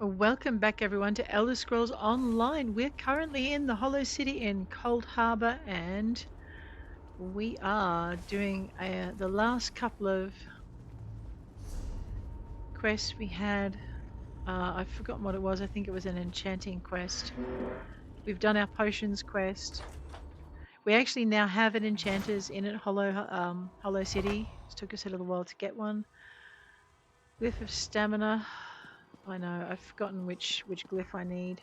Welcome back everyone to Elder Scrolls Online. We're currently in the Hollow City in Coldharbour and we are doing the last couple of quests we had. I've forgotten what it was. I think it was an enchanting quest. We've done our potions quest. We actually now have an enchanters in at Hollow City. It took us a little while to get one. Glyph of stamina. I know, I've forgotten which glyph I need.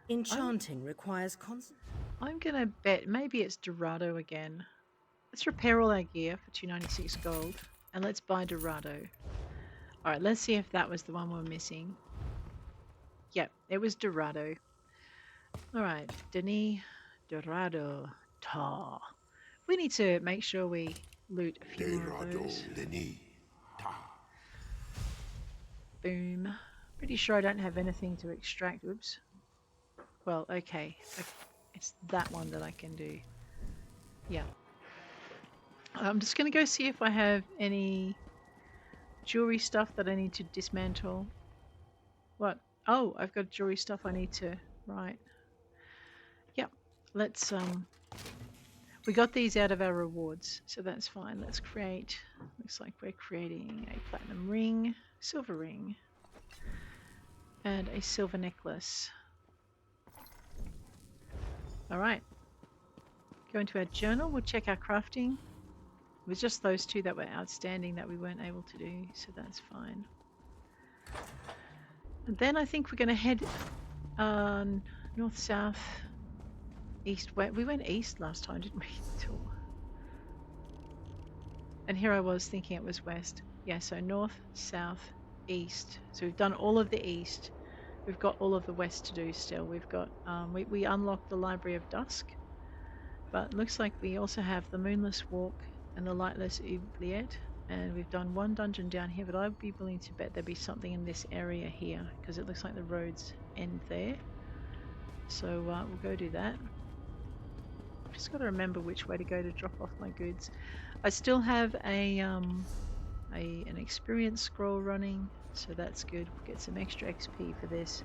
Enchanting requires constant. I'm gonna bet maybe it's Dorado again. Let's repair all our gear for 296 gold, and let's buy Dorado. All right, let's see if that was the one we're missing. Yep, it was Dorado. All right, Denis Dorado Tar. We need to make sure we loot a few more of those. Boom. Pretty sure I don't have anything to extract. Oops. Well, okay. It's that one that I can do. Yeah. I'm just going to go see if I have any jewelry stuff that I need to dismantle. What? Oh, I've got jewelry stuff I need to write. Yep. Let's we got these out of our rewards, so that's fine. Let's create, looks like we're creating a platinum ring, silver ring, and a silver necklace. Alright. Go into our journal, we'll check our crafting. It was just those two that were outstanding that we weren't able to do, so that's fine. And then I think we're going to head north, south, east, west. We went east last time, didn't we? And here I was thinking it was west. Yeah, so north, south, east. So we've done all of the east. We've got all of the west to do still. We've got we unlocked the Library of Dusk, but looks like we also have the Moonless Walk and the Lightless Oubliette. And we've done one dungeon down here, but I'd be willing to bet there'd be something in this area here because it looks like the roads end there. So we'll go do that. Just got to remember which way to go to drop off my goods. I still have an experience scroll running, so that's good. We'll get some extra XP for this.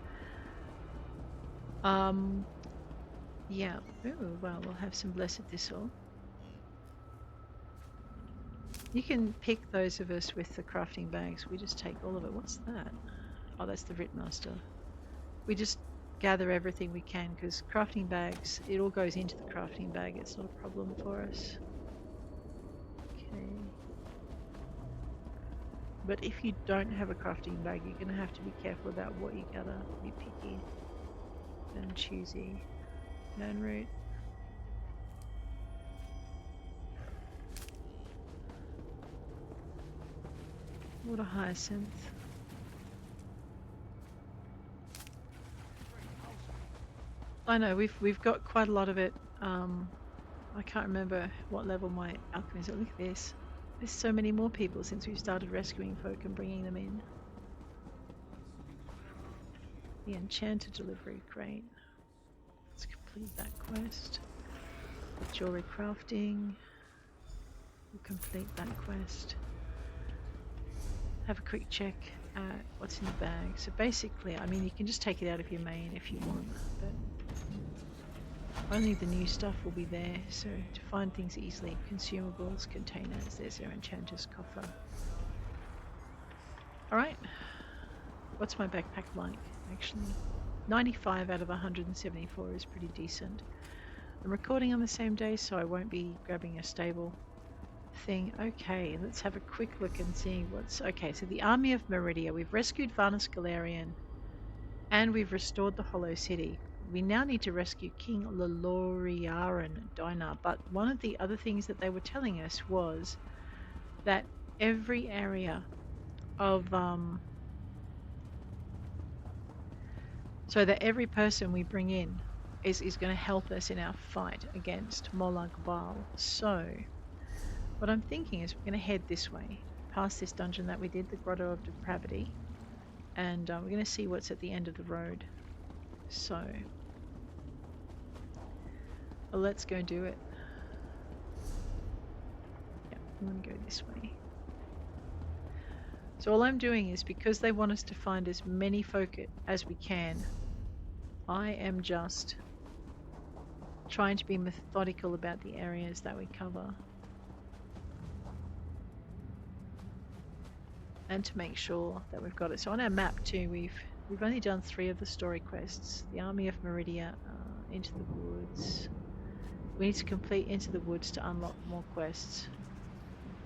Yeah. Oh well, we'll have some blessed thistle. You can pick those of us with the crafting bags. We just take all of it. What's that? Oh, that's the writ master. We just gather everything we can because crafting bags, it all goes into the crafting bag. It's not a problem for us. Okay. But if you don't have a crafting bag, you're going to have to be careful about what you gather. Be picky and choosy. Man root. Water hyacinth. I know we've got quite a lot of it. I can't remember what level my alchemy is. Look at this. There's so many more people since we've started rescuing folk and bringing them in. The enchanted delivery, great. Let's complete that quest. Jewelry crafting. We'll complete that quest. Have a quick check at what's in the bag. So basically, I mean, you can just take it out of your main if you want, but only the new stuff will be there. So to find things easily, consumables, containers, there's our enchanter's coffer. Alright. What's my backpack like? Actually, 95 out of 174 is pretty decent. I'm recording on the same day, so I won't be grabbing a stable thing. Okay, let's have a quick look and see what's... Okay, so the army of Meridia. We've rescued Varnus Galarian and we've restored the Hollow City. We now need to rescue King Leloriaran Dinar, but one of the other things that they were telling us was that every area of so that every person we bring in is going to help us in our fight against Molag Bal. So what I'm thinking is we're going to head this way, past this dungeon that we did, the Grotto of Depravity, and we're going to see what's at the end of the road. So let's go do it. Yeah, I'm going to go this way. So all I'm doing is, because they want us to find as many folk as we can, I am just trying to be methodical about the areas that we cover. And to make sure that we've got it. So on our map too, we've only done 3 of the story quests. The Army of Meridia, Into the Woods. We need to complete Into the Woods to unlock more quests.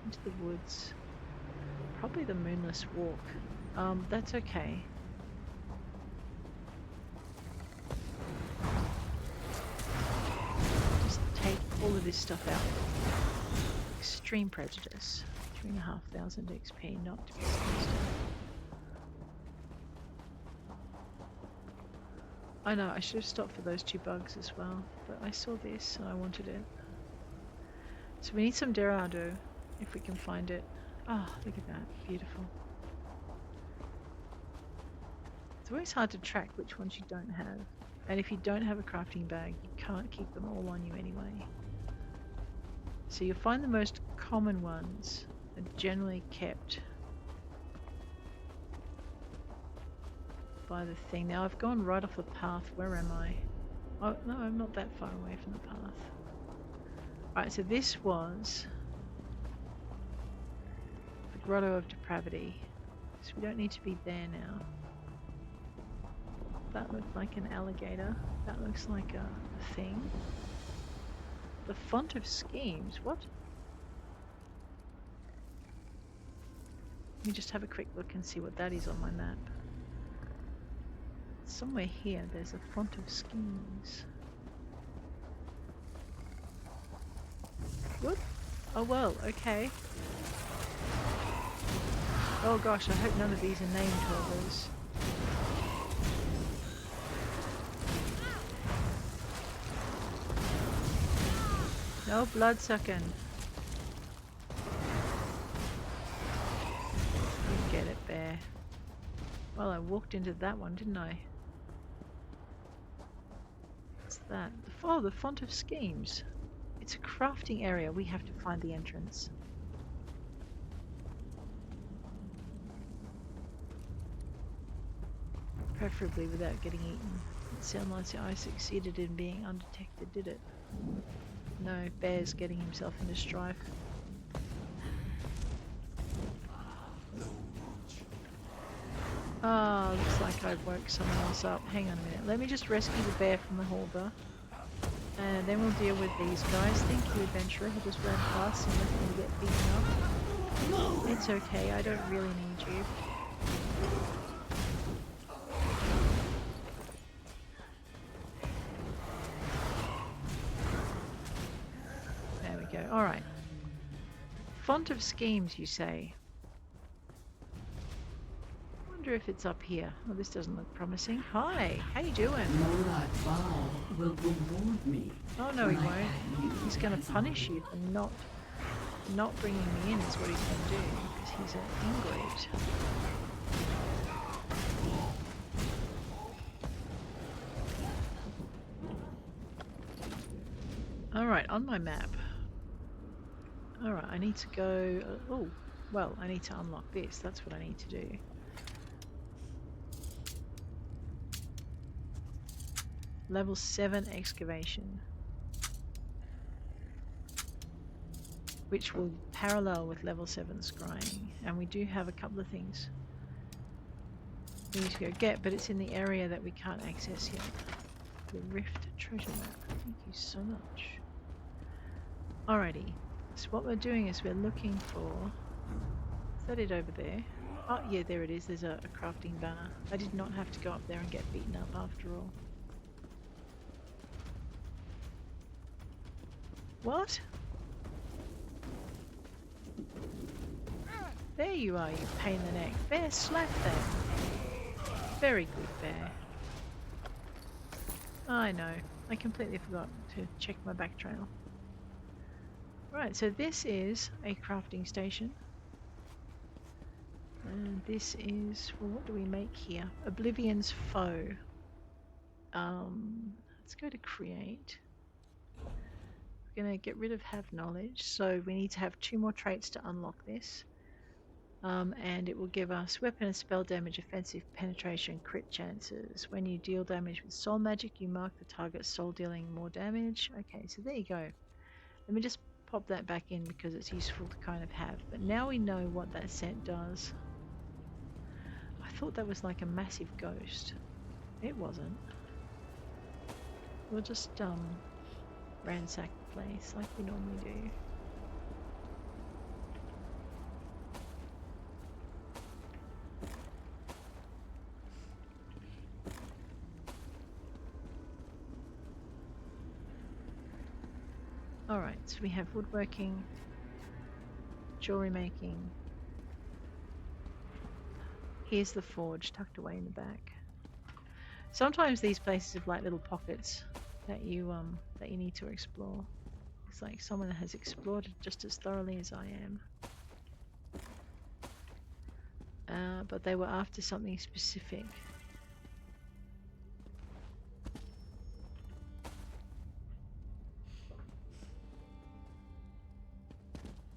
Into the Woods. Probably the Moonless Walk. That's okay. Just take all of this stuff out. Extreme Prejudice. 3,500 XP, not to be sneezed at. I know, I should have stopped for those 2 bugs as well, but I saw this and I wanted it. So we need some Derado, if we can find it. Oh, look at that, beautiful. It's always hard to track which ones you don't have. And if you don't have a crafting bag, you can't keep them all on you anyway. So you'll find the most common ones are generally kept by the thing. Now I've gone right off the path. Where am I? Oh no, I'm not that far away from the path. Right, so this was the Grotto of Depravity. So we don't need to be there now. That looked like an alligator. That looks like a thing. The Font of Schemes. What? Let me just have a quick look and see what that is on my map. Somewhere here there's a Font of Schemes. Whoop. Oh well, okay. Oh gosh, I hope none of these are named holders. No blood sucking. You get it, bear. Well, I walked into that one, didn't I? What's that? Oh, the Font of Schemes. It's a crafting area. We have to find the entrance. Preferably without getting eaten. It sounded like I succeeded in being undetected, did it? No, Bear's getting himself into strife. Ah, looks like I woke someone else up. Hang on a minute. Let me just rescue the bear from the halter. And then we'll deal with these guys. Thank you, adventurer, who just ran past and left me to get beaten up. It's okay, I don't really need you. There we go. Alright. Font of Schemes, you say? I wonder if it's up here. Oh, this doesn't look promising. Hi, how you doing? Will reward me. Oh no, he won't. He's going to punish you for not bringing me in. Is what he's going to do, because he's an ingrate. All right, on my map. All right, I need to go. Oh, well, I need to unlock this. That's what I need to do. Level 7 excavation, which will parallel with level 7 scrying, and we do have a couple of things we need to go get, but it's in the area that we can't access yet. The Rift treasure map. Thank you so much. Alrighty, so what we're doing is we're looking for... Is that it over there? Oh yeah, there it is. There's a crafting banner. I did not have to go up there and get beaten up after all. What? There you are, you pain in the neck. Bear, slap that. Very good, Bear. I know. I completely forgot to check my back trail. Right, so this is a crafting station. And this is... Well, what do we make here? Oblivion's Foe. Let's go to Create. We're going to get rid of Have Knowledge, so we need to have 2 more traits to unlock this. And it will give us weapon and spell damage, offensive, penetration, crit chances. When you deal damage with soul magic, you mark the target's soul dealing more damage. Okay, so there you go. Let me just pop that back in because it's useful to kind of have. But now we know what that set does. I thought that was like a massive ghost. It wasn't. We'll just ransack the place like we normally do. Alright, so we have woodworking, jewelry making. Here's the forge tucked away in the back. Sometimes these places have like little pockets that you need to explore. It's like someone has explored it just as thoroughly as I am. But they were after something specific.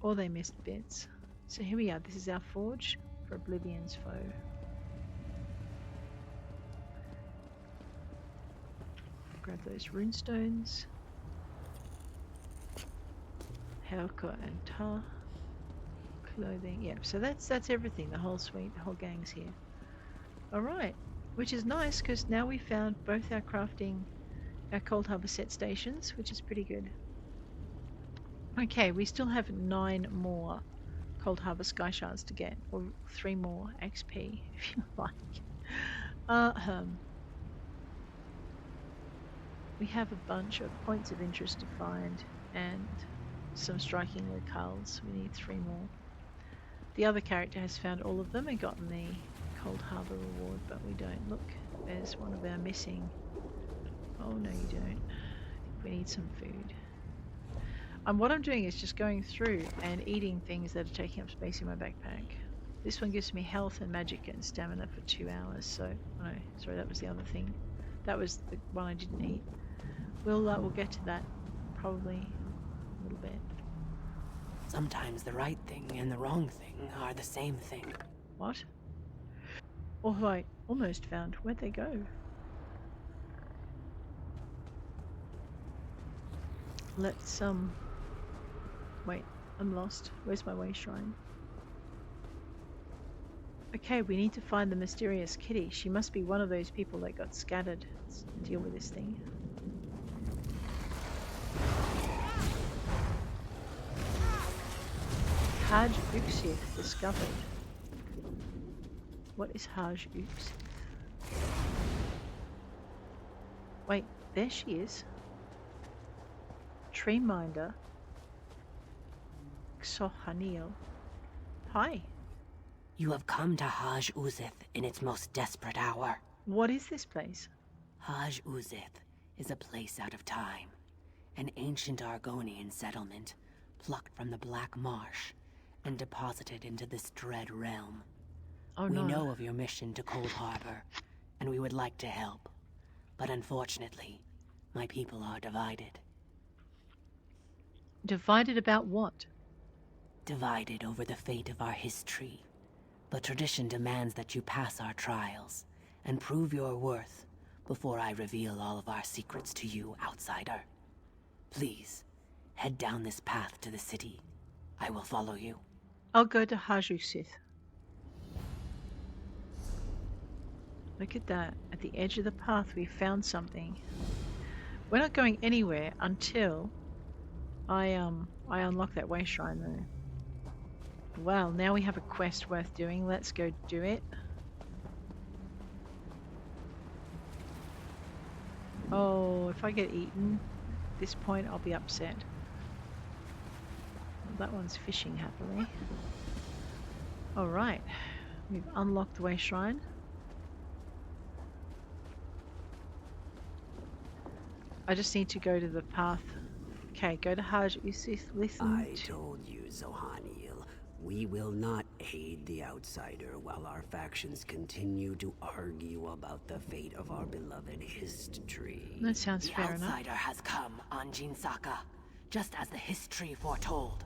Or they missed bits. So here we are. This is our forge for Oblivion's foe. Grab those runestones. Helka and Ta. Clothing. Yep, so that's everything. The whole suite, the whole gang's here. Alright. Which is nice because now we found both our Coldharbour set stations, which is pretty good. Okay, we still have 9 more Coldharbour Sky Shards to get, or 3 more XP, if you like. We have a bunch of points of interest to find, and some striking locales. We need 3 more. The other character has found all of them and gotten the Coldharbour reward, but we don't. Look, there's one of our missing. Oh no, you don't. I think we need some food. What I'm doing is just going through and eating things that are taking up space in my backpack. This one gives me health and magic and stamina for 2 hours. So, oh no, sorry, that was the other thing. That was the one I didn't eat. We'll get to that probably a little bit. Sometimes the right thing and the wrong thing are the same thing. What? Oh, who I almost found. Where'd they go? Let's wait, I'm lost. Where's my way shrine? Okay, we need to find the mysterious kitty. She must be one of those people that got scattered. Let's deal with this thing. Haj Uxith discovered. What is Haj Uxith? Wait, there she is. Tree Minder. Xohanil. Hi. You have come to Haj Uzith in its most desperate hour. What is this place? Haj Uzith is a place out of time. An ancient Argonian settlement, plucked from the Black Marsh and deposited into this dread realm. Oh we no. know of your mission to Coldharbour, and we would like to help. But unfortunately, my people are divided. Divided about what? Divided over the fate of our history. But tradition demands that you pass our trials and prove your worth before I reveal all of our secrets to you, outsider. Please, head down this path to the city. I will follow you. I'll go to Haj Uxith. Look at that. At the edge of the path we found something. We're not going anywhere until I unlock that way shrine though. Well, now we have a quest worth doing. Let's go do it. Oh, if I get eaten at this point, I'll be upset. Well, that one's fishing happily. Alright, we've unlocked the way shrine. I just need to go to the path. Okay, go to Haj Uxith. Listen I told you, Xohanil. We will not aid the outsider while our factions continue to argue about the fate of our beloved history. That sounds The fair enough. outsider has come on Jinsaka, just as the history foretold.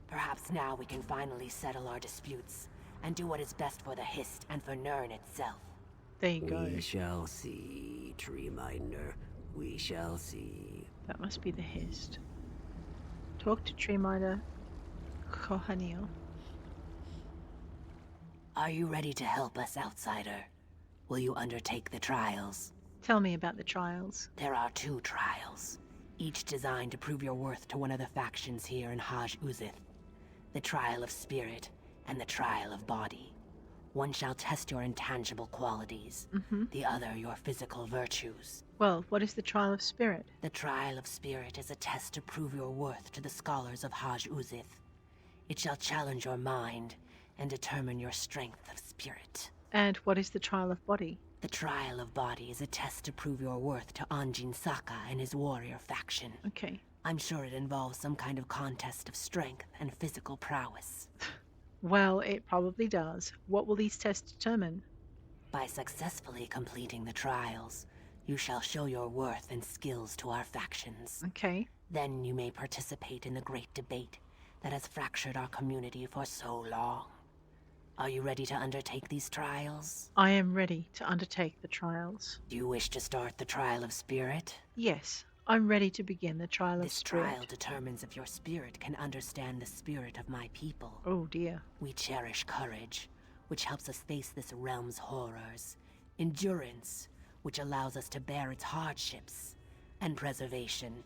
Perhaps now we can finally settle our disputes and do what is best for the Hist and for Nirn itself. There you go. We shall see, Treeminder. We shall see. That must be the Hist. Talk to Treeminder Kohaniel. Are you ready to help us, outsider? Will you undertake the trials? Tell me about the trials. There are 2 trials, each designed to prove your worth to one of the factions here in Haj Uzith. The trial of spirit and the trial of body. One shall test your intangible qualities, the other your physical virtues. Well, what is the trial of spirit? The trial of spirit is a test to prove your worth to the scholars of Haj Uzith. It shall challenge your mind and determine your strength of spirit. And what is the trial of body? The trial of body is a test to prove your worth to Anjin Saka and his warrior faction. Okay. I'm sure it involves some kind of contest of strength and physical prowess. Well, it probably does. What will these tests determine? By successfully completing the trials, you shall show your worth and skills to our factions. Okay. Then you may participate in the great debate that has fractured our community for so long. Are you ready to undertake these trials? I am ready to undertake the trials. Do you wish to start the trial of spirit? Yes, I'm ready to begin the trial of This spirit. trial determines if your spirit can understand the spirit of my people. Oh dear. We cherish courage, which helps us face this realm's horrors. Endurance, which allows us to bear its hardships. And preservation,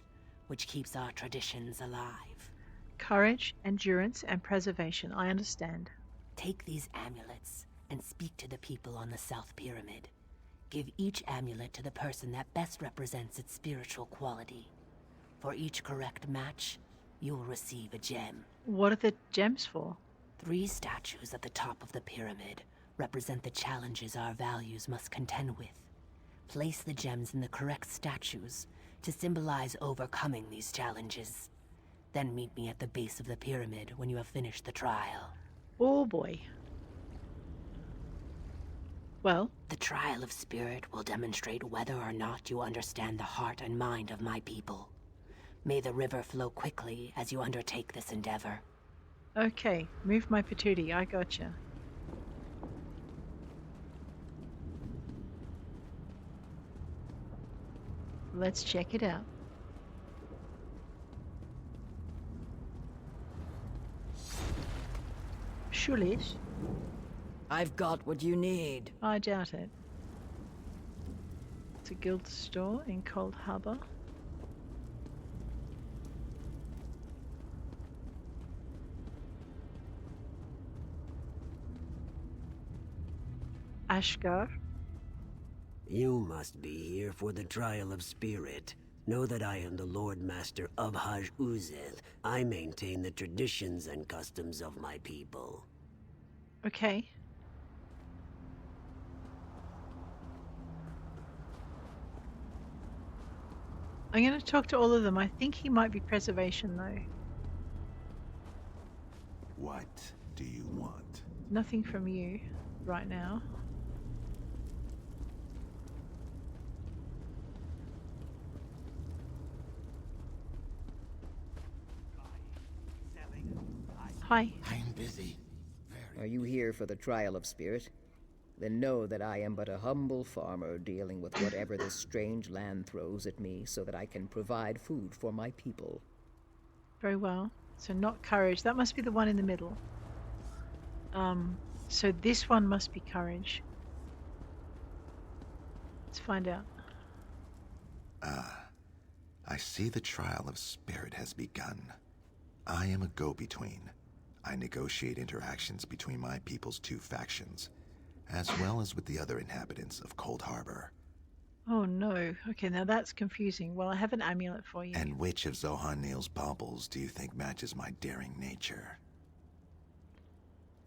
which keeps our traditions alive. Courage, endurance, and preservation. I understand. Take these amulets and speak to the people on the South Pyramid. Give each amulet to the person that best represents its spiritual quality. For each correct match, you will receive a gem. What are the gems for? 3 statues at the top of the pyramid represent the challenges our values must contend with. Place the gems in the correct statues to symbolize overcoming these challenges. Then meet me at the base of the pyramid when you have finished the trial. Oh boy. Well, The trial of spirit will demonstrate whether or not you understand the heart and mind of my people. May the river flow quickly as you undertake this endeavor. okay. Move my patootie. I gotcha. Let's check it out. Shulish? I've got what you need. I doubt it. It's a guild store in Coldharbour. Ashgar. You must be here for the trial of spirit. Know that I am the Lord Master of Haj Uzith. I maintain the traditions and customs of my people. Okay. I'm going to talk to all of them. I think he might be preservation though. What do you want? Nothing from you right now. Hi. I'm busy. Are you here for the trial of spirit? Then know that I am but a humble farmer dealing with whatever this strange land throws at me so that I can provide food for my people. Very well. So not courage. That must be the one in the middle. So this one must be courage. Let's find out. I see the trial of spirit has begun. I am a go-between. I negotiate interactions between my people's 2 factions, as well as with the other inhabitants of Coldharbour. Oh no. Okay, now that's confusing. Well, I have an amulet for you. And which of Zohan'il's baubles do you think matches my daring nature?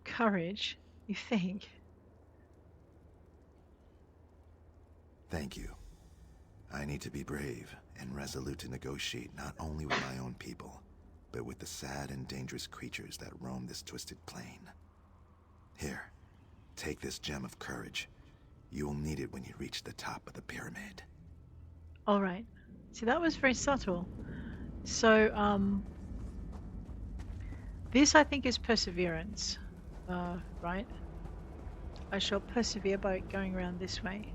Courage, you think? Thank you. I need to be brave and resolute to negotiate not only with my own people, but with the sad and dangerous creatures that roam this twisted plain. Here, take this gem of courage. You will need it when you reach the top of the pyramid. All right. See, that was very subtle. So, this I think is perseverance. Right. I shall persevere by going around this way.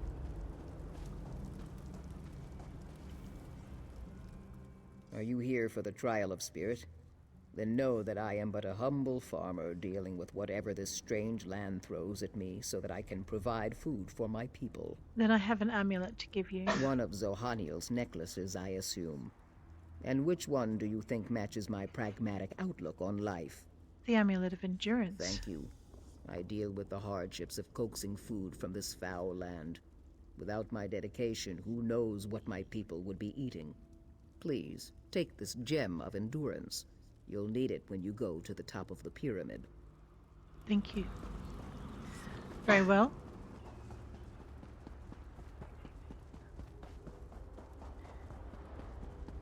Are you here for the trial of spirit? Then know that I am but a humble farmer dealing with whatever this strange land throws at me so that I can provide food for my people. Then I have an amulet to give you. One of Zohaniel's necklaces, I assume. And which one do you think matches my pragmatic outlook on life? The amulet of endurance. Thank you. I deal with the hardships of coaxing food from this foul land. Without my dedication, who knows what my people would be eating? Please, take this gem of endurance. You'll need it when you go to the top of the pyramid. Thank you. Very well.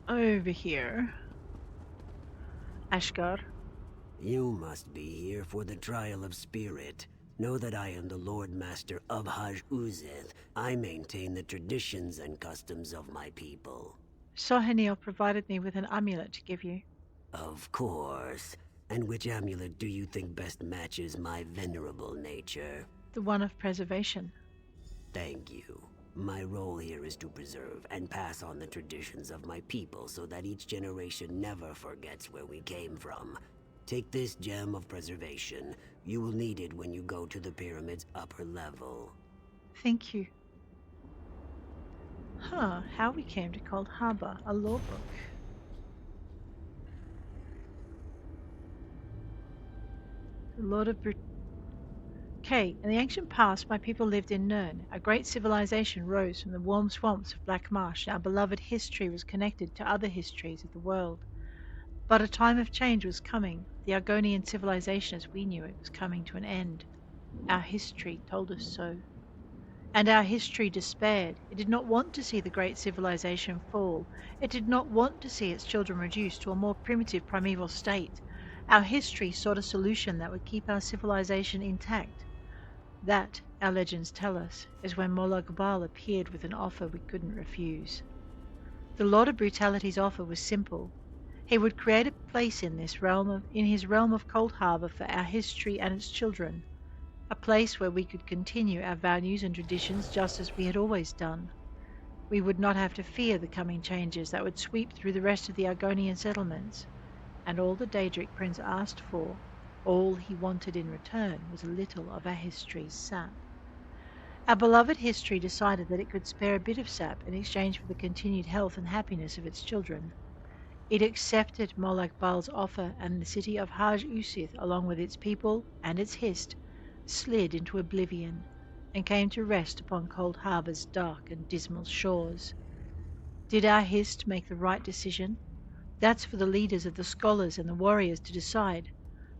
Over here. Ashgar. You must be here for the trial of spirit. Know that I am the Lord Master of Haj-Uzeth. I maintain the traditions and customs of my people. Sohaniel provided me with an amulet to give you. Of course. And which amulet do you think best matches my venerable nature? The one of preservation. Thank you. My role here is to preserve and pass on the traditions of my people so that each generation never forgets where we came from. Take this gem of preservation. You will need it when you go to the pyramid's upper level. Thank you. How we came to Coldharbour, a law book. The Lord of Okay, in the ancient past, my people lived in Nirn. A great civilization rose from the warm swamps of Black Marsh. Our beloved history was connected to other histories of the world. But a time of change was coming. The Argonian civilization as we knew it was coming to an end. Our history told us so. And our history despaired. It did not want to see the great civilization fall. It did not want to see its children reduced to a more primitive primeval state. Our history sought a solution that would keep our civilization intact. That, our legends tell us, is when Molag Bal appeared with an offer we couldn't refuse. The Lord of Brutality's offer was simple. He would create a place in his realm of Coldharbour for our history and its children. A place where we could continue our values and traditions just as we had always done. We would not have to fear the coming changes that would sweep through the rest of the Argonian settlements. And all the Daedric Prince asked for, all he wanted in return, was a little of our history's sap. Our beloved history decided that it could spare a bit of sap in exchange for the continued health and happiness of its children. It accepted Molag Bal's offer, and the city of Haj-Uzeth, along with its people and its hist, slid into oblivion and came to rest upon Coldharbour's dark and dismal shores. Did our hist make the right decision? That's for the leaders of the scholars and the warriors to decide.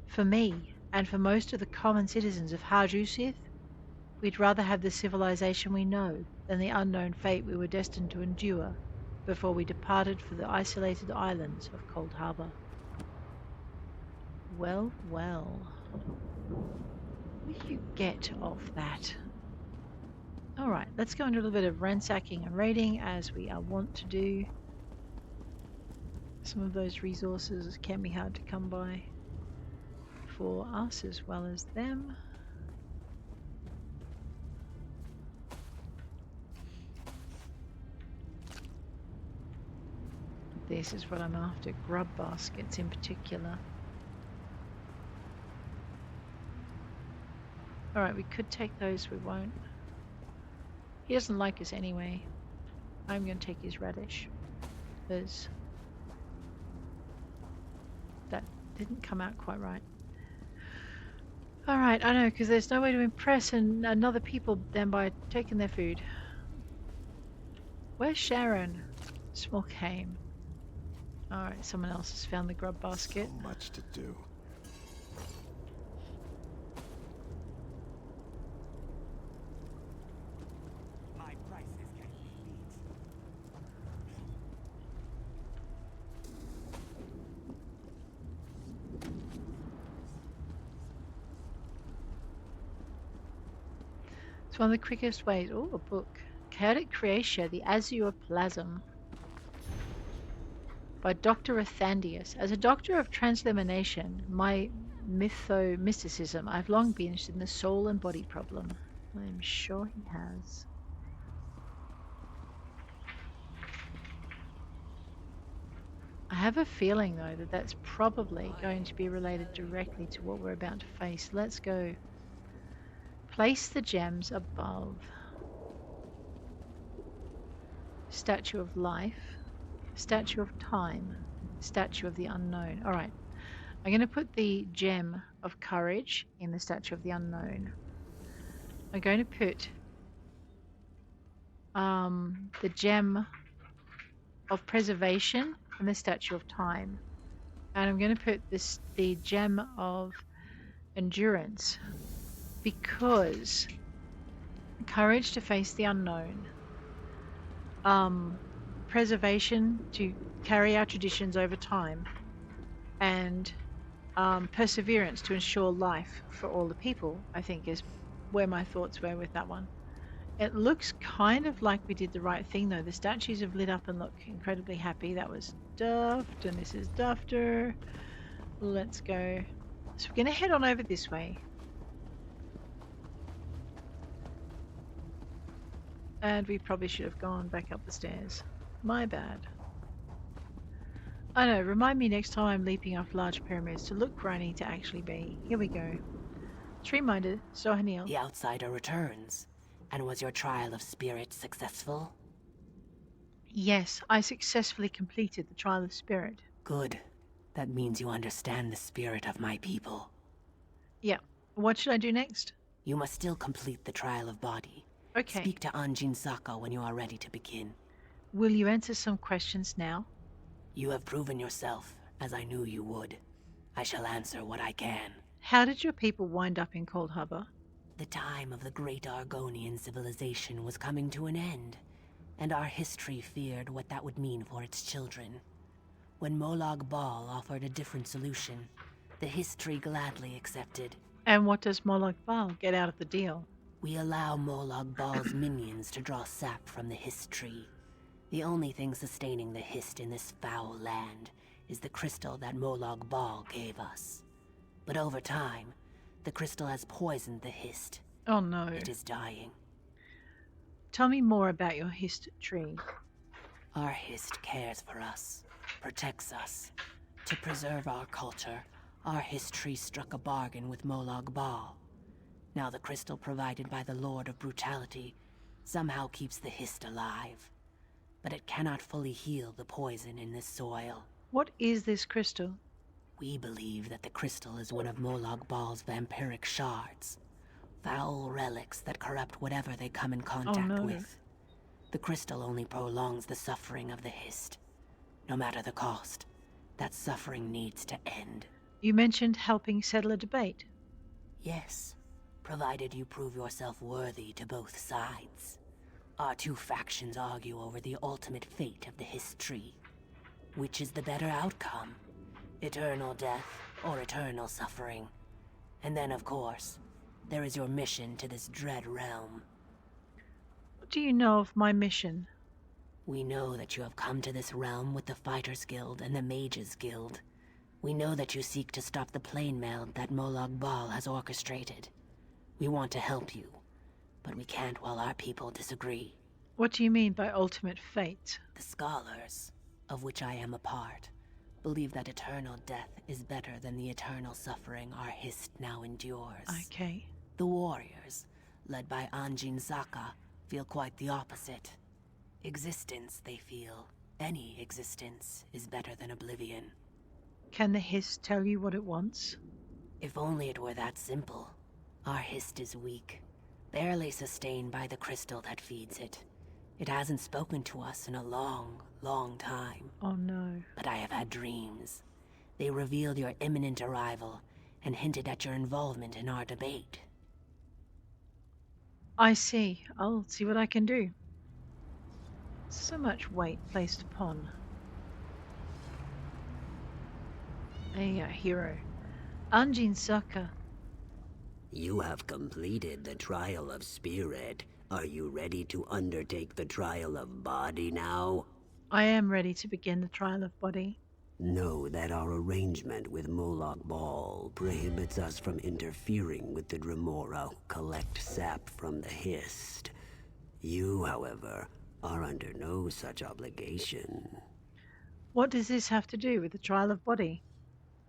For me, and for most of the common citizens of Haj-Uzeth, we'd rather have the civilization we know than the unknown fate we were destined to endure before we departed for the isolated islands of Coldharbour. Well, well. What do you get of that? Alright, let's go into a little bit of ransacking and raiding as we are wont to do. Some of those resources can be hard to come by for us as well as them. This is what I'm after, grub baskets in particular. Alright, we could take those, we won't. He doesn't like us anyway. I'm going to take his radish. Because that didn't come out quite right. Alright, I know, because there's no way to impress another people than by taking their food. Where's Sharon? Small came. Alright, someone else has found the grub basket. So much to do. My prices can't be beat. It's one of the quickest ways. Oh, a book. Chaotic Creatia, the Azure Plasm. By Dr. Athandius. As a doctor of translimination, my mysticism. I've long been interested in the soul and body problem. I'm sure he has. I have a feeling, though, that that's probably going to be related directly to what we're about to face. Let's go. Place the gems above. Statue of life. Statue of time. Statue of the unknown. All right. I'm going to put the gem of courage in the statue of the unknown. I'm going to put the gem of preservation in the statue of time. And I'm going to put the gem of endurance, because courage to face the unknown, preservation to carry our traditions over time, and perseverance to ensure life for all the people, I think is where my thoughts were with that one. It looks kind of like we did the right thing, though. The statues have lit up and look incredibly happy. That was Duft, and this is Dufter. Let's go. So we're going to head on over this way. And we probably should have gone back up the stairs. My bad. I know, remind me next time I'm leaping off large pyramids to look where I need to actually be. Here we go. Tree-minded, Sohanil. The outsider returns. And was your trial of spirit successful? Yes, I successfully completed the trial of spirit. Good. That means you understand the spirit of my people. Yeah. What should I do next? You must still complete the trial of body. Okay. Speak to Anjin Saka when you are ready to begin. Will you answer some questions now? You have proven yourself, as I knew you would. I shall answer what I can. How did your people wind up in Coldharbour? The time of the great Argonian civilization was coming to an end, and our history feared what that would mean for its children. When Molag Bal offered a different solution, the history gladly accepted. And what does Molag Bal get out of the deal? We allow Molag Bal's minions to draw sap from the history. The only thing sustaining the hist in this foul land is the crystal that Molag Bal gave us. But over time, the crystal has poisoned the hist. Oh no. It is dying. Tell me more about your hist tree. Our hist cares for us, protects us. To preserve our culture, our history struck a bargain with Molag Bal. Now the crystal provided by the Lord of Brutality somehow keeps the hist alive. But it cannot fully heal the poison in this soil. What is this crystal? We believe that the crystal is one of Molag Bal's vampiric shards. Foul relics that corrupt whatever they come in contact with. The crystal only prolongs the suffering of the hist. No matter the cost, that suffering needs to end. You mentioned helping settle a debate. Yes, provided you prove yourself worthy to both sides. Our two factions argue over the ultimate fate of the hist tree. Which is the better outcome? Eternal death or eternal suffering? And then, of course, there is your mission to this dread realm. What do you know of my mission? We know that you have come to this realm with the Fighters Guild and the Mages Guild. We know that you seek to stop the plane meld that Molag Bal has orchestrated. We want to help you, but we can't while our people disagree. What do you mean by ultimate fate? The scholars, of which I am a part, believe that eternal death is better than the eternal suffering our hist now endures. Okay. The warriors, led by Anjin Saka, feel quite the opposite. Existence, they feel, any existence, is better than oblivion. Can the hist tell you what it wants? If only it were that simple. Our hist is weak, barely sustained by the crystal that feeds it. It hasn't spoken to us in a long, long time. Oh no. But I have had dreams. They revealed your imminent arrival and hinted at your involvement in our debate. I see. I'll see what I can do. So much weight placed upon a hero. Anjin Saka. You have completed the trial of spirit. Are you ready to undertake the trial of body now? I am ready to begin the trial of body. Know that our arrangement with Moloch Ball prohibits us from interfering with the Dremora who collect sap from the Hist. You, however, are under no such obligation. What does this have to do with the trial of body?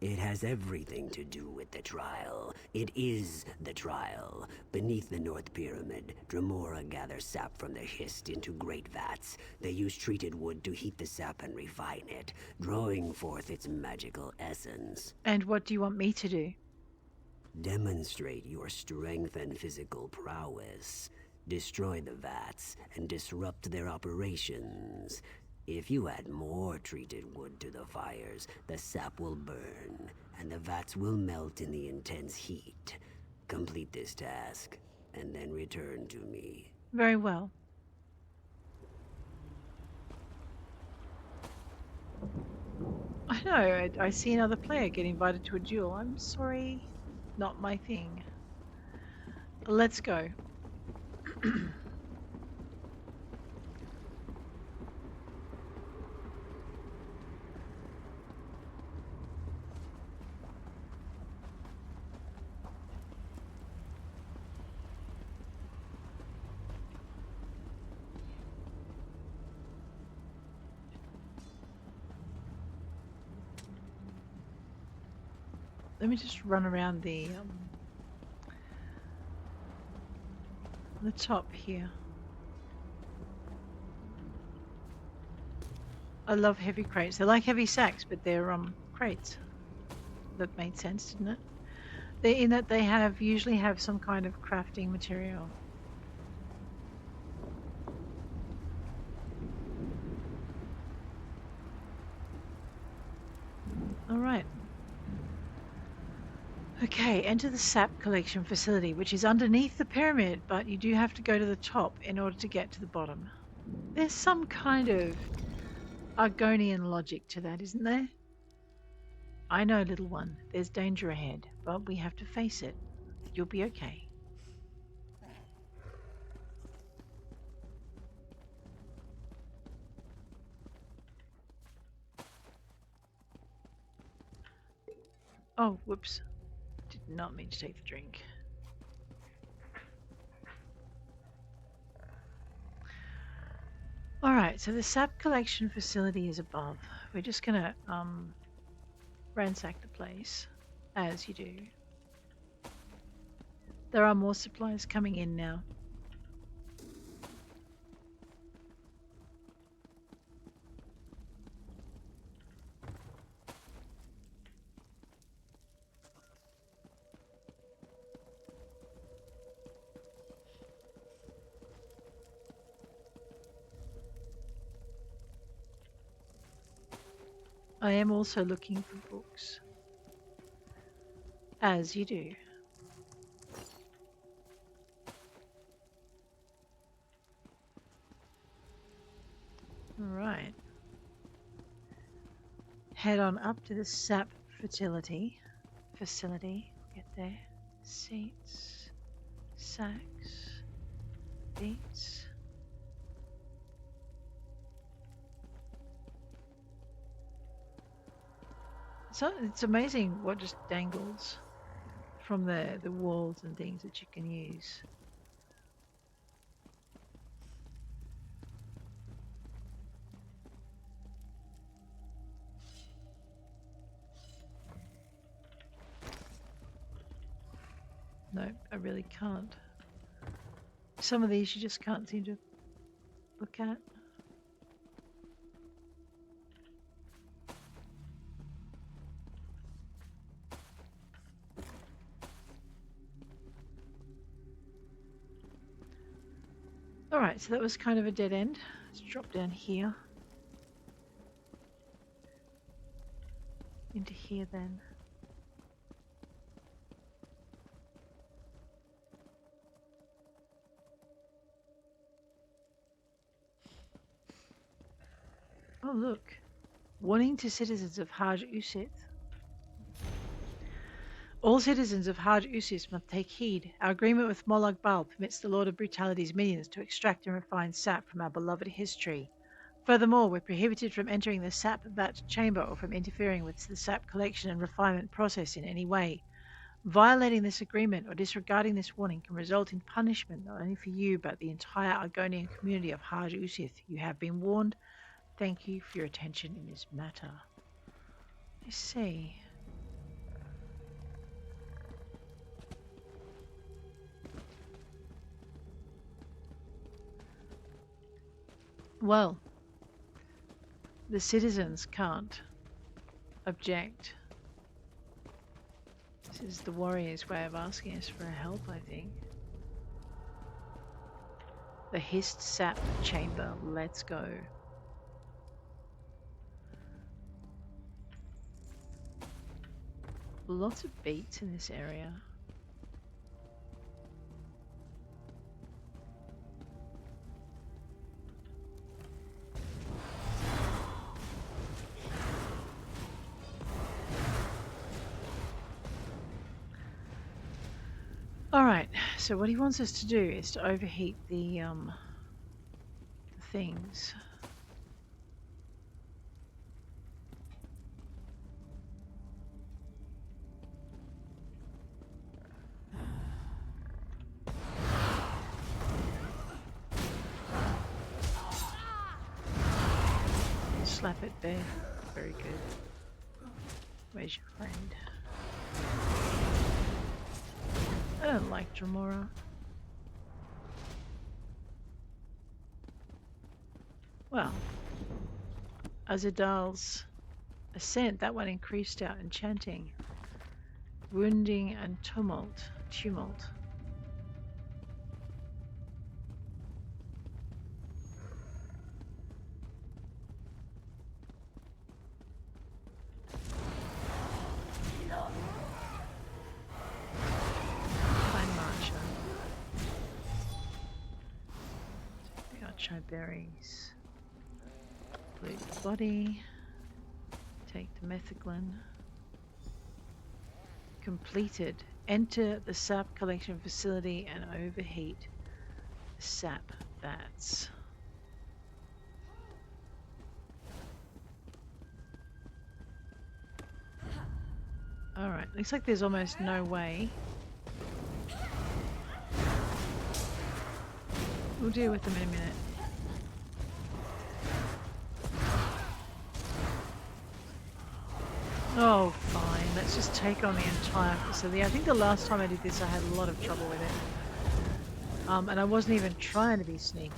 It has everything to do with the trial. It is the trial. Beneath the North Pyramid, Dremora gather sap from the Hist into great vats. They use treated wood to heat the sap and refine it, drawing forth its magical essence. And what do you want me to do? Demonstrate your strength and physical prowess. Destroy the vats and disrupt their operations. If you add more treated wood to the fires, the sap will burn, and the vats will melt in the intense heat. Complete this task, and then return to me. Very well. I know, I see another player get invited to a duel. I'm sorry, not my thing. Let's go. Let me just run around the top here. I love heavy crates. They're like heavy sacks, but they're crates. That made sense, didn't it? They're in that they usually have some kind of crafting material. All right. Okay, enter the sap collection facility, which is underneath the pyramid, but you do have to go to the top in order to get to the bottom. There's some kind of Argonian logic to that, isn't there? I know, little one, there's danger ahead, but we have to face it. You'll be okay. Oh, whoops. Did not mean to take the drink. Alright, so the sap collection facility is above. We're just gonna ransack the place, as you do. There are more supplies coming in now. I am also looking for books, as you do. Alright. Head on up to the sap facility. Get there. Seats. Sacks. Beats. So it's amazing what just dangles from the walls and things that you can use. No, I really can't. Some of these you just can't seem to look at. Alright, so that was kind of a dead end. Let's drop down here. Into here then. Oh look. Warning to citizens of Haj Usith. All citizens of Haj Usis must take heed. Our agreement with Molag Bal permits the Lord of Brutality's minions to extract and refine sap from our beloved history. Furthermore, we're prohibited from entering the sap vat chamber or from interfering with the sap collection and refinement process in any way. Violating this agreement or disregarding this warning can result in punishment not only for you but the entire Argonian community of Haj Usith. You have been warned. Thank you for your attention in this matter. I see. Well, the citizens can't object. This is the warrior's way of asking us for help, I think. The hissed sap chamber. Let's go. Lots of beats in this area. Alright, so what he wants us to do is to overheat the things. Slap it there. Very good. Where's your friend? I don't like Dremora. Well, Azadal's ascent, that one increased our enchanting. Wounding and tumult. Berries. Loot the body. Take the metheglin. Completed. Enter the sap collection facility and overheat the sap vats. Alright, looks like there's almost no way. We'll deal with them in a minute. Oh, fine. Let's just take on the entire facility. I think the last time I did this I had a lot of trouble with it. And I wasn't even trying to be sneaky.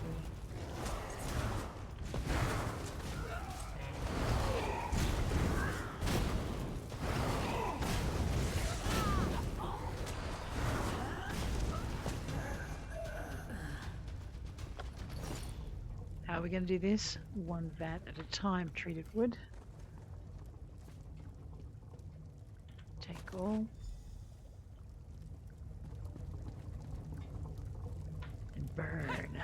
How are we going to do this? One vat at a time. Treated wood. Take all. And burn.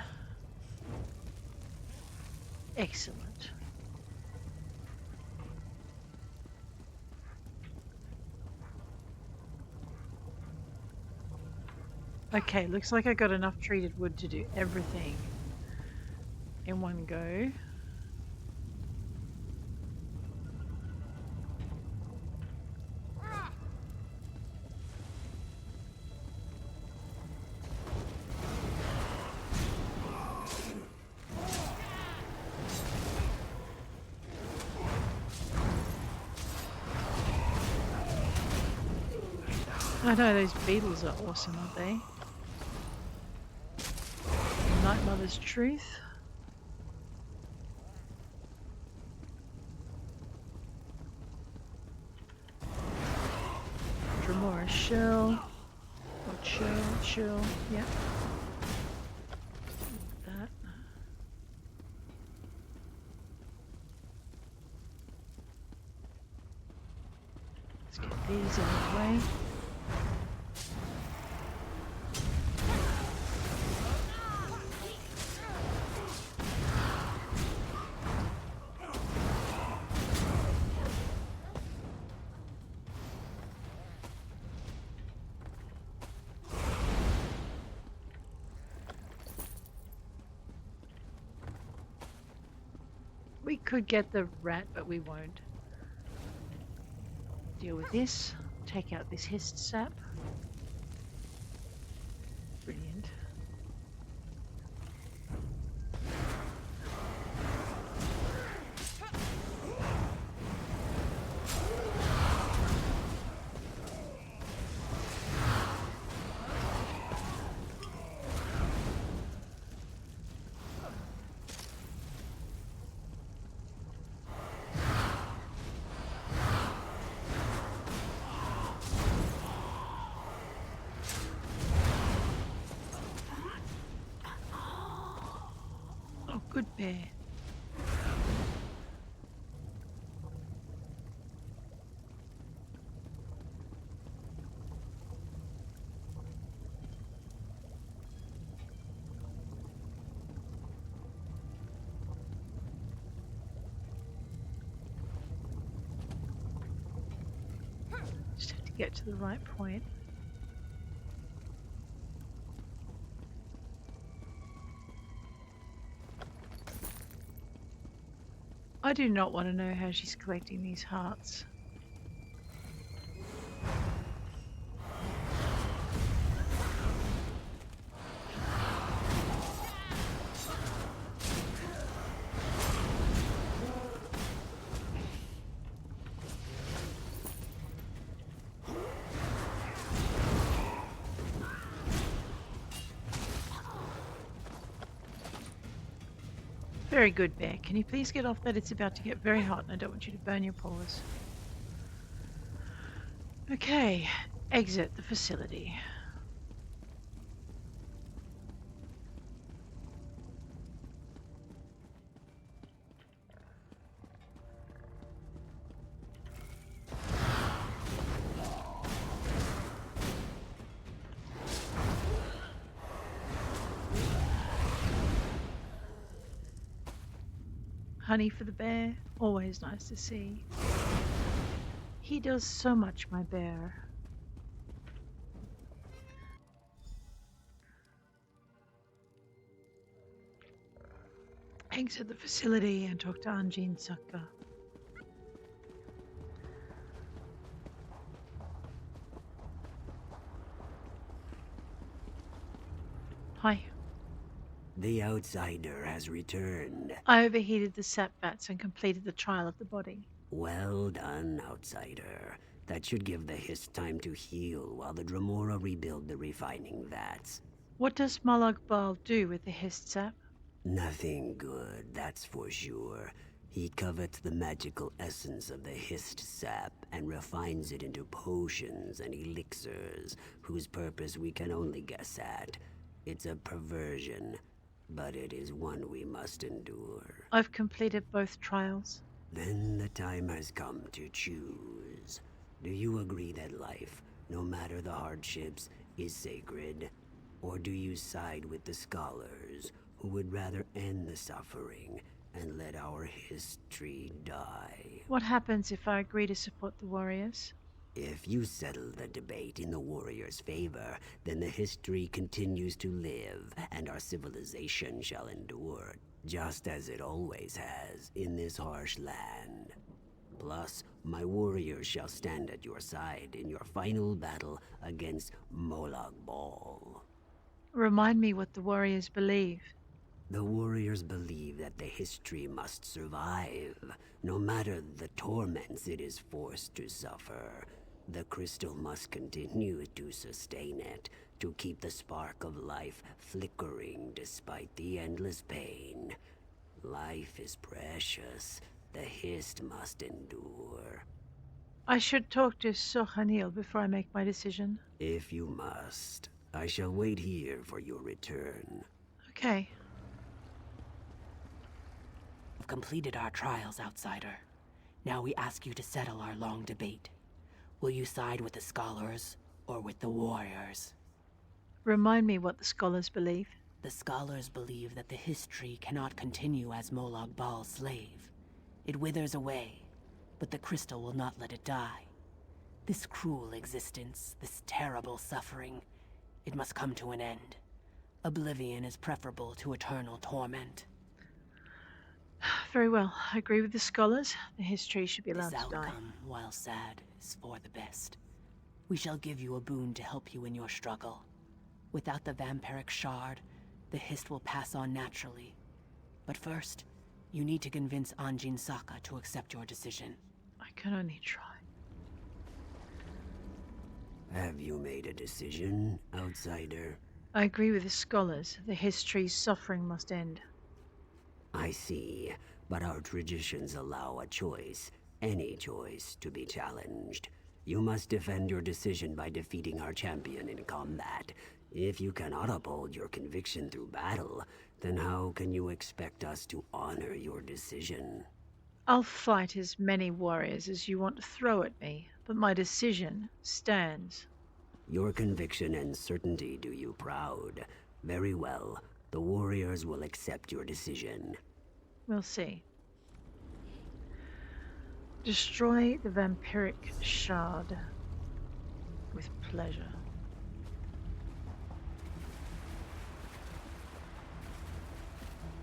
Excellent. Okay, looks like I got enough treated wood to do everything in one go. I know those beetles are awesome, aren't they? Night Mother's Truth. Dremora Shell. Or Shell, yeah. That. Let's get these out of the way. We could get the rat, but we won't. Deal with this. Take out this hist sap. Brilliant. Oh, good bear. Just have to get to the right point. I do not want to know how she's collecting these hearts. Very good, Bear. Can you please get off that? It's about to get very hot and I don't want you to burn your paws. Okay, exit the facility. Honey for the bear, always nice to see. He does so much, my bear. Exit the facility and talk to Anjin Saka. Hi. The outsider has returned. I overheated the sap vats and completed the trial of the body. Well done, outsider. That should give the hist time to heal while the Dremora rebuild the refining vats. What does Molag Bal do with the hist sap? Nothing good, that's for sure. He covets the magical essence of the hist sap and refines it into potions and elixirs, whose purpose we can only guess at. It's a perversion, but it is one we must endure. I've completed both trials. Then the time has come to choose. Do you agree that life, no matter the hardships, is sacred? Or do you side with the scholars, who would rather end the suffering and let our history die? What happens if I agree to support the warriors? If you settle the debate in the warriors' favor, then the history continues to live, and our civilization shall endure, just as it always has in this harsh land. Plus, my warriors shall stand at your side in your final battle against Molag Bal. Remind me what the warriors believe. The warriors believe that the history must survive, no matter the torments it is forced to suffer. The crystal must continue to sustain it, to keep the spark of life flickering despite the endless pain. Life is precious. The hist must endure. I should talk to Sohanil before I make my decision. If you must, I shall wait here for your return. Okay. We've completed our trials, outsider. Now we ask you to settle our long debate. Will you side with the scholars or with the warriors? Remind me what the scholars believe. The scholars believe that the history cannot continue as Molag Bal's slave. It withers away, but the crystal will not let it die. This cruel existence, this terrible suffering, it must come to an end. Oblivion is preferable to eternal torment. Very well. I agree with the scholars. The history should be allowed This to die. outcome, while sad, is for the best. We shall give you a boon to help you in your struggle. Without the vampiric shard, the Hist will pass on naturally. But first, you need to convince Anjin Saka to accept your decision. I can only try. Have you made a decision, outsider? I agree with the scholars. The history's suffering must end. I see, but our traditions allow a choice, any choice, to be challenged. You must defend your decision by defeating our champion in combat. If you cannot uphold your conviction through battle, then how can you expect us to honor your decision? I'll fight as many warriors as you want to throw at me, but my decision stands. Your conviction and certainty do you proud. Very well. The warriors will accept your decision. We'll see. Destroy the vampiric shard. With pleasure.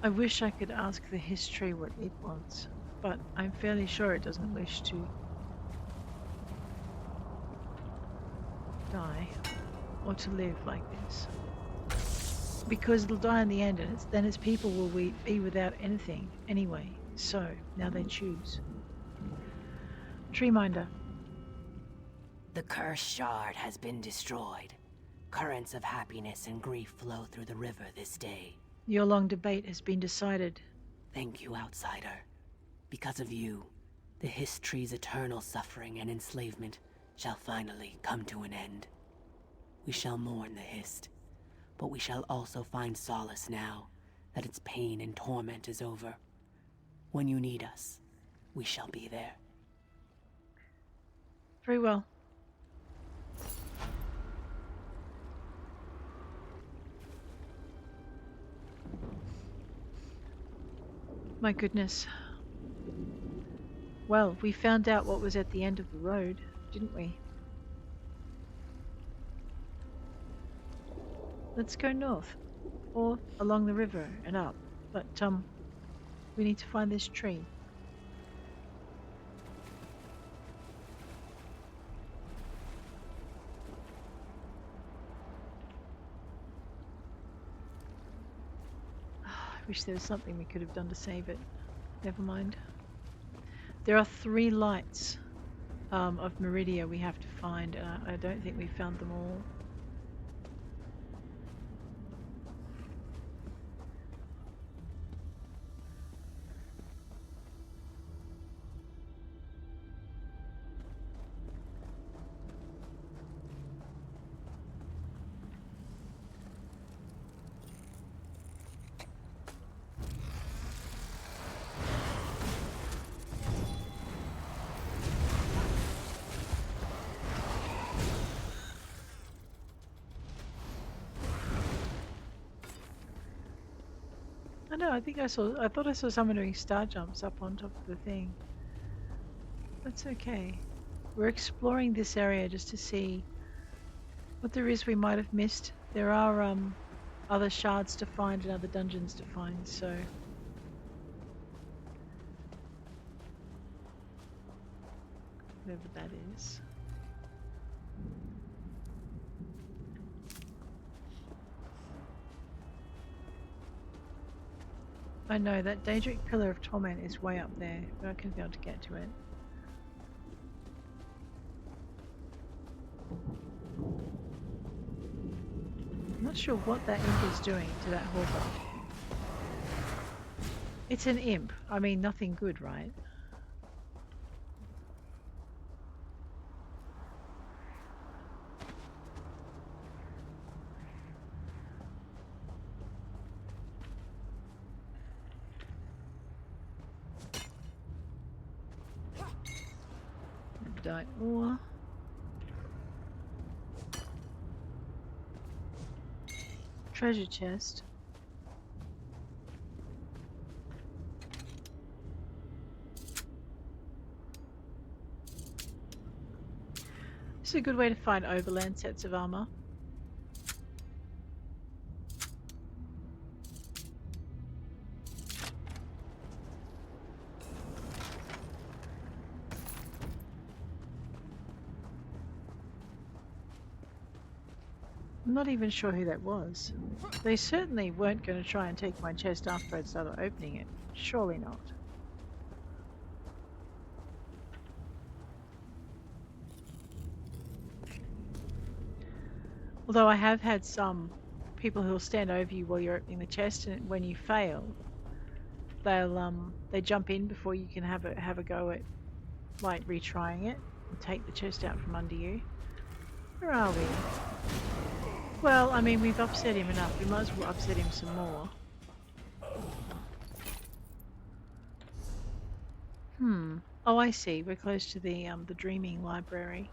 I wish I could ask the history what it wants, but I'm fairly sure it doesn't wish to die or to live like this. Because it'll die in the end, and then its people will be without anything anyway. So, now they choose. Treeminder. The cursed shard has been destroyed. Currents of happiness and grief flow through the river this day. Your long debate has been decided. Thank you, outsider. Because of you, the Hist-tree's eternal suffering and enslavement shall finally come to an end. We shall mourn the Hist, but we shall also find solace now that its pain and torment is over. When you need us, we shall be there. Very well. My goodness. Well, we found out what was at the end of the road, didn't we? Let's go north, or along the river and up, but we need to find this tree. I wish there was something we could have done to save it. Never mind. There are 3 lights of Meridia we have to find, and I don't think we found them all. I know, I thought I saw someone doing star jumps up on top of the thing. That's okay. We're exploring this area just to see what there is we might have missed. There are other shards to find and other dungeons to find, so whatever that is. I know that Daedric Pillar of Torment is way up there. We're not going to be able to get to it. I'm not sure what that imp is doing to that halberd. It's an imp. I mean, nothing good, right? Die ore. Treasure chest. This is a good way to find overland sets of armor. I'm not even sure who that was. They certainly weren't going to try and take my chest after I'd started opening it. Surely not. Although I have had some people who'll stand over you while you're opening the chest, and when you fail, they jump in before you can have a go at like retrying it and take the chest out from under you. Where are we? Well, I mean, we've upset him enough. We might as well upset him some more. Oh, I see. We're close to the dreaming library.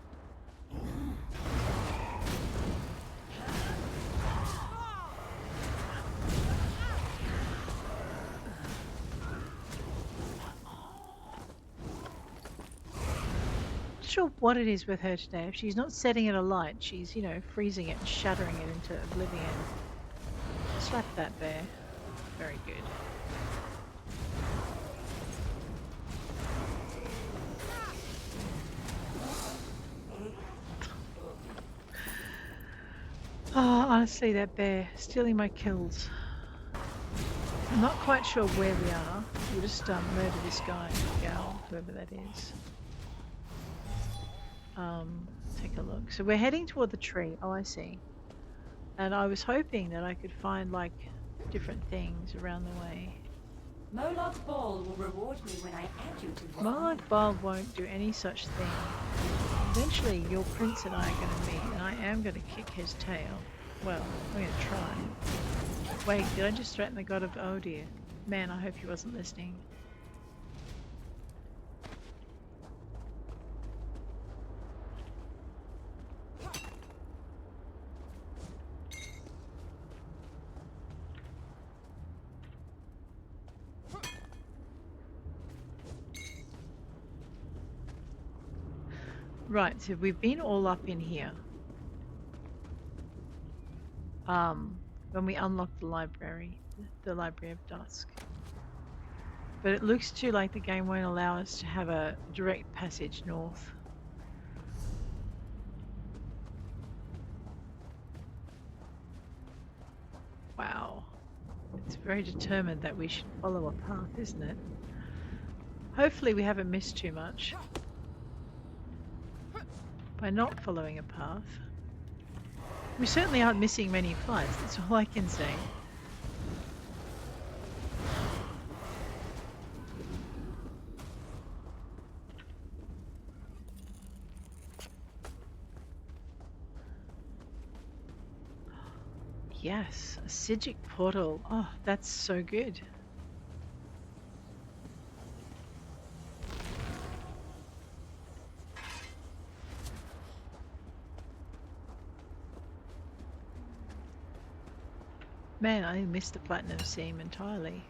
Not sure what it is with her today. If she's not setting it alight, she's, you know, freezing it and shattering it into oblivion. Slap that bear. Very good. Oh, honestly, that bear stealing my kills. I'm not quite sure where we are. We'll just murder this guy, gal, whoever that is. Take a look. So we're heading toward the tree. Oh, I see. And I was hoping that I could find like different things around the way. Moloch Ball will reward me when I add you to the Moloch Ball won't do any such thing. Eventually, your prince and I are going to meet, and I am going to kick his tail. Well, I'm going to try. Wait, did I just threaten the god of... Oh dear. Man, I hope he wasn't listening. Right, so we've been all up in here. When we unlocked the Library of Dusk. But it looks too like the game won't allow us to have a direct passage north. Wow. It's very determined that we should follow a path, isn't it? Hopefully we haven't missed too much by not following a path. We certainly aren't missing many fights, that's all I can say. Yes, a Sigic portal. Oh, that's so good. Man, I missed the platinum seam entirely.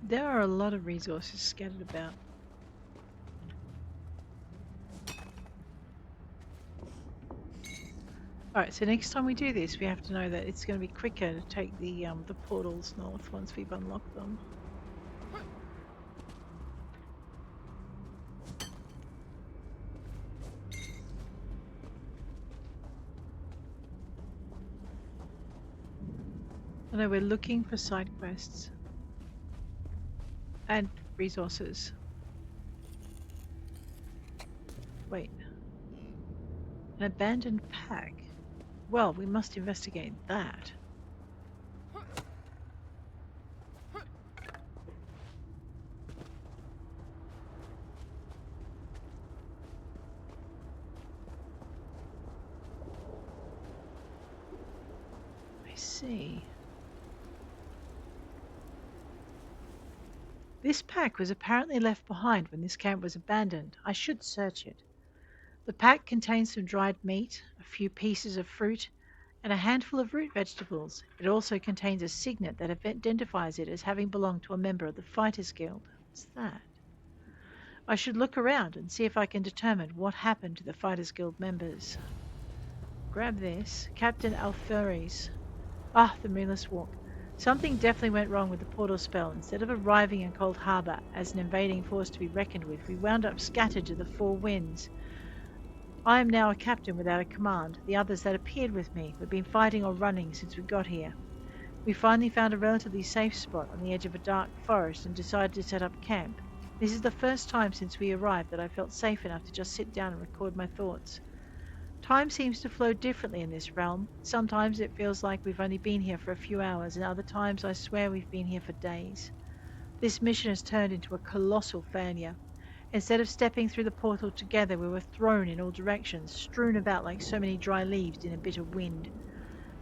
There are a lot of resources scattered about. Alright, so next time we do this, we have to know that it's going to be quicker to take the portals north once we've unlocked them. I know we're looking for side quests and resources. Wait. An abandoned pack? Well, we must investigate that. I see. This pack was apparently left behind when this camp was abandoned. I should search it. The pack contains some dried meat, a few pieces of fruit, and a handful of root vegetables. It also contains a signet that identifies it as having belonged to a member of the Fighters Guild. What's that? I should look around and see if I can determine what happened to the Fighters Guild members. Grab this. Captain Alferes. Ah, the Moonless Walk. Something definitely went wrong with the portal spell. Instead of arriving in Coldharbour as an invading force to be reckoned with, we wound up scattered to the four winds. I am now a captain without a command. The others that appeared with me have been fighting or running since we got here. We finally found a relatively safe spot on the edge of a dark forest and decided to set up camp. This is the first time since we arrived that I felt safe enough to just sit down and record my thoughts. Time seems to flow differently in this realm. Sometimes it feels like we've only been here for a few hours, and other times I swear we've been here for days. This mission has turned into a colossal failure. Instead of stepping through the portal together, we were thrown in all directions, strewn about like so many dry leaves in a bitter wind.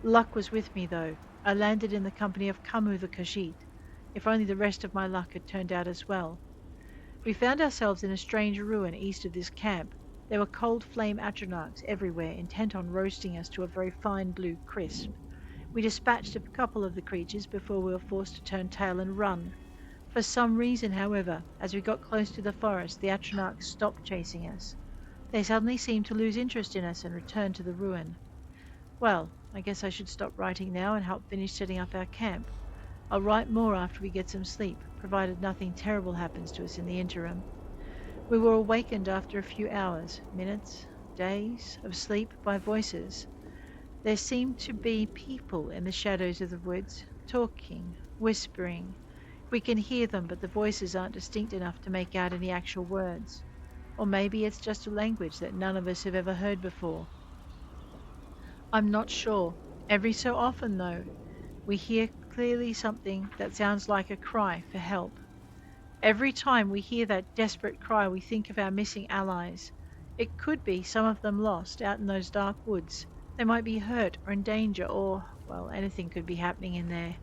Luck was with me, though. I landed in the company of Kamu the Khajiit. If only the rest of my luck had turned out as well. We found ourselves in a strange ruin east of this camp. There were cold flame atronachs everywhere, intent on roasting us to a very fine blue crisp. We dispatched a couple of the creatures before we were forced to turn tail and run. For some reason, however, as we got close to the forest, the atronachs stopped chasing us. They suddenly seemed to lose interest in us and returned to the ruin. Well, I guess I should stop writing now and help finish setting up our camp. I'll write more after we get some sleep, provided nothing terrible happens to us in the interim. We were awakened after a few hours, minutes, days of sleep by voices. There seemed to be people in the shadows of the woods, talking, whispering. We can hear them, but the voices aren't distinct enough to make out any actual words. Or maybe it's just a language that none of us have ever heard before. I'm not sure. Every so often, though, we hear clearly something that sounds like a cry for help. Every time we hear that desperate cry, we think of our missing allies. It could be some of them lost out in those dark woods. They might be hurt or in danger or, well, anything could be happening in there.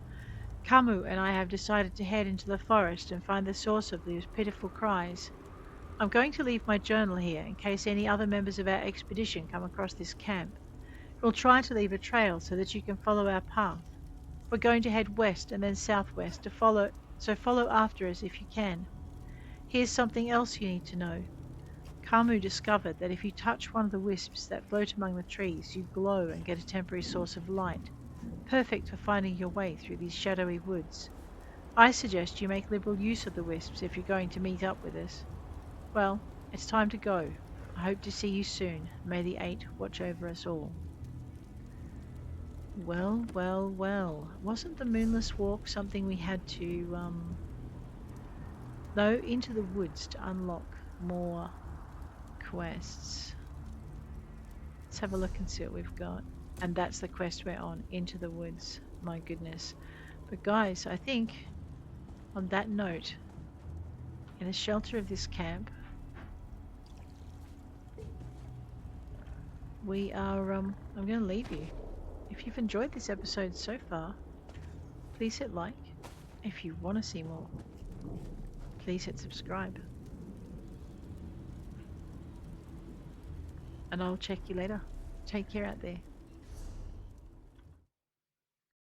Kamu and I have decided to head into the forest and find the source of these pitiful cries. I'm going to leave my journal here in case any other members of our expedition come across this camp. We'll try to leave a trail so that you can follow our path. We're going to head west and then southwest so follow after us if you can. Here's something else you need to know. Kamu discovered that if you touch one of the wisps that float among the trees, you glow and get a temporary source of light, perfect for finding your way through these shadowy woods. I suggest you make liberal use of the wisps if you're going to meet up with us. Well, it's time to go. I hope to see you soon. May the Eight watch over us all. Well, well, well. Wasn't the Moonless Walk something we had to, No, into the woods to unlock more quests. Let's have a look and see what we've got. And that's the quest we're on, into the woods. My goodness. But guys, I think, on that note, in the shelter of this camp, we are, I'm going to leave you. If you've enjoyed this episode so far, please hit like. If you want to see more, please hit subscribe. And I'll check you later. Take care out there.